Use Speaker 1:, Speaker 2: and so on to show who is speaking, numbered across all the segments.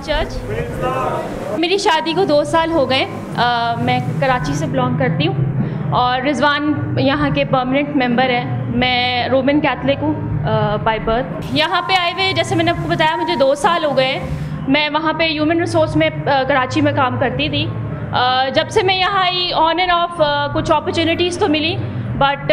Speaker 1: Church. मेरी शादी को 2 साल हो गए। मैं कराची से बिलोंग करती हूँ और रिजवान यहाँ के परमानेंट मेंबर हैं। मैं रोमन कैथलिक हूँ बाय बर्थ। यहाँ पे आए हुए, जैसे मैंने आपको बताया, मुझे 2 साल हो गए। मैं वहाँ पे ह्यूमन रिसोर्स में कराची में काम करती थी। जब से मैं यहाँ आई, ऑन एंड ऑफ कुछ अपॉर्चुनिटीज़ तो मिली, बट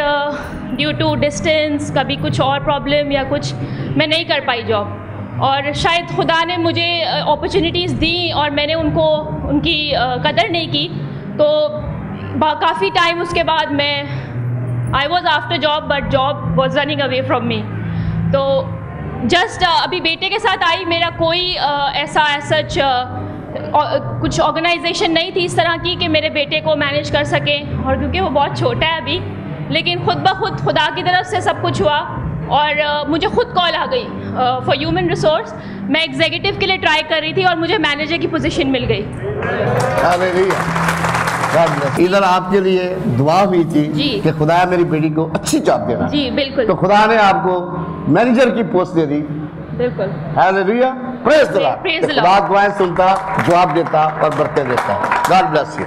Speaker 1: ड्यू टू डिस्टेंस, कभी कुछ और प्रॉब्लम या कुछ, मैं नहीं कर पाई जॉब। और शायद खुदा ने मुझे अपॉर्चुनिटीज़ दी और मैंने उनकी कदर नहीं की। तो काफ़ी टाइम उसके बाद मैं I was after job, but job was running away from me. तो जस्ट अभी बेटे के साथ आई। मेरा कोई ऐसा सच कुछ ऑर्गेनाइजेशन नहीं थी इस तरह की कि मेरे बेटे को मैनेज कर सके, और क्योंकि वो बहुत छोटा है अभी, लेकिन खुद ब खुद खुदा की तरफ से सब कुछ हुआ और मुझे खुद कॉल आ गई फॉर ह्यूमन रिसोर्स। मैं एग्जीक्यूटिव के लिए ट्राई कर रही थी और मुझे मैनेजर की पोजीशन मिल गई।
Speaker 2: इधर आपके लिए दुआ हुई थी कि खुदा मेरी बेटी को अच्छी जॉब देना।
Speaker 1: जी बिल्कुल।
Speaker 2: तो खुदा ने आपको मैनेजर की पोस्ट दे दी।
Speaker 1: बिल्कुल।
Speaker 2: Hallelujah, praise the Lord. खुदा दुआएं सुनता, जवाब देता और बरकत देता। God bless you.